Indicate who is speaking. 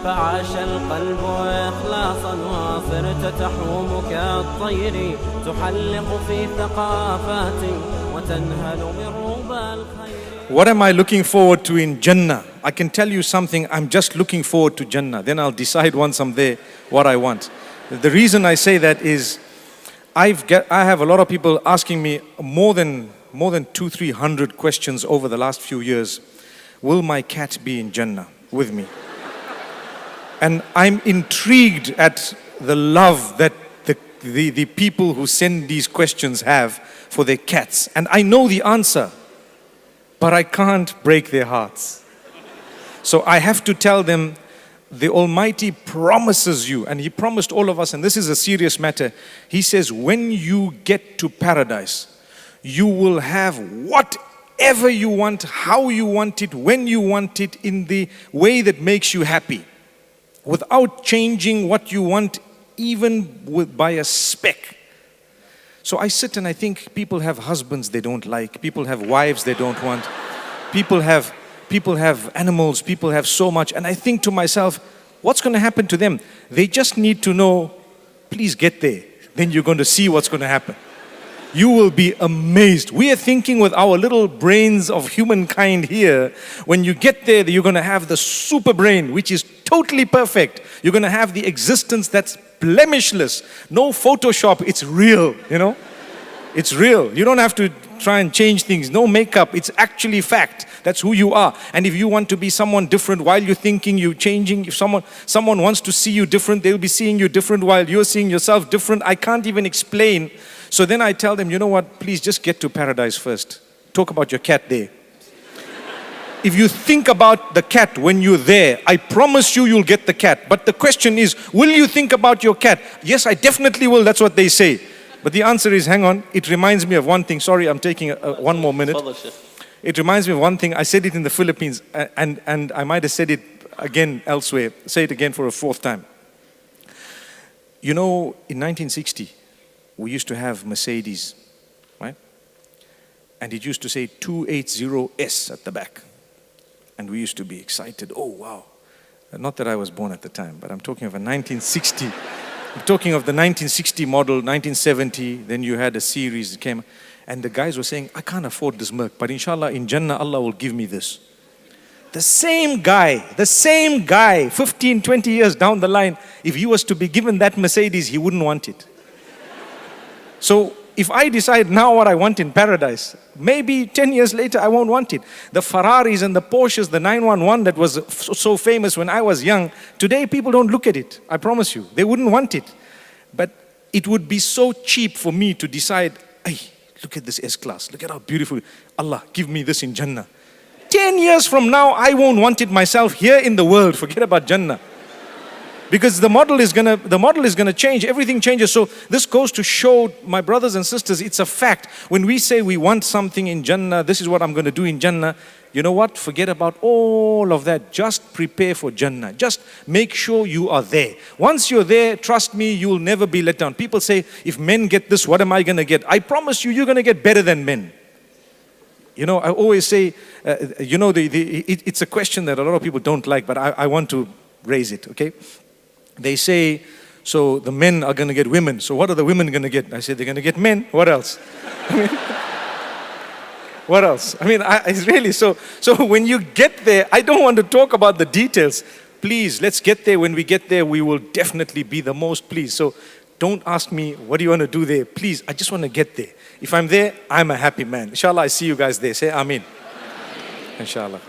Speaker 1: فعاش القلب إخلاصا وصرت تحوم كالطير تحلق في ثقافات وتنهل من ربى الخير.
Speaker 2: What am I looking forward to in Jannah? I can tell you something, I'm just looking forward to Jannah. Then I'll decide once I'm there what I want. The reason I say that is I have a lot of people asking me more than 200-300 questions over the last few years. Will my cat be in Jannah with me? And I'm intrigued at the love that the people who send these questions have for their cats. And I know the answer, but I can't break their hearts. So I have to tell them, the Almighty promises you, and He promised all of us, and this is a serious matter. He says, when you get to paradise, you will have whatever you want, how you want it, when you want it, in the way that makes you happy, without changing what you want, even by a speck. So I sit and I think people have husbands they don't like, people have wives they don't want, people have animals, people have so much, and I think to myself, what's going to happen to them? They just need to know, please get there, then you're going to see what's going to happen. You will be amazed. We are thinking with our little brains of humankind here, when you get there, you're going to have the super brain, which is totally perfect. You're going to have the existence that's blemishless. No Photoshop, it's real, you know. It's real. You don't have to try and change things. No makeup, it's actually fact. That's who you are. And if you want to be someone different while you're thinking, you're changing. If someone wants to see you different, they'll be seeing you different while you're seeing yourself different. I can't even explain. So then I tell them, you know what, please just get to paradise first. Talk about your cat there. If you think about the cat when you're there, I promise you'll get the cat. But the question is, will you think about your cat? Yes, I definitely will. That's what they say. But the answer is, hang on, it reminds me of one thing. Sorry, I'm taking one more minute. It reminds me of one thing. I said it in the Philippines, and I might have said it again elsewhere. Say it again for a fourth time. You know, in 1960, we used to have Mercedes, right? And it used to say 280S at the back. And we used to be excited. Oh, wow. Not that I was born at the time, but I'm talking of a 1960. I'm talking of the 1960 model, 1970. Then you had a series that came. And the guys were saying, I can't afford this Merc, but inshallah, in Jannah, Allah will give me this. The same guy, 15, 20 years down the line, if he was to be given that Mercedes, he wouldn't want it. So if I decide now what I want in paradise, maybe 10 years later I won't want it. The Ferraris and the Porsches, the 911 that was so famous when I was young, today people don't look at it, I promise you. They wouldn't want it. But it would be so cheap for me to decide, hey, look at this S-Class, look at how beautiful. Allah, give me this in Jannah. 10 years from now, I won't want it myself here in the world. Forget about Jannah. Because the model is gonna change, everything changes. So this goes to show, my brothers and sisters, it's a fact. When we say we want something in Jannah, this is what I'm gonna do in Jannah, you know what? Forget about all of that. Just prepare for Jannah. Just make sure you are there. Once you're there, trust me, you'll never be let down. People say, if men get this, what am I gonna get? I promise you, you're gonna get better than men. You know, I always say, you know, it's a question that a lot of people don't like, but I want to raise it, okay? They say, so the men are going to get women. So what are the women going to get? I say, they're going to get men. What else? What else? I mean, it's really so when you get there, I don't want to talk about the details. Please, let's get there. When we get there, we will definitely be the most pleased. So don't ask me, what do you want to do there? Please, I just want to get there. If I'm there, I'm a happy man. Inshallah, I see you guys there. Say Ameen. Inshallah.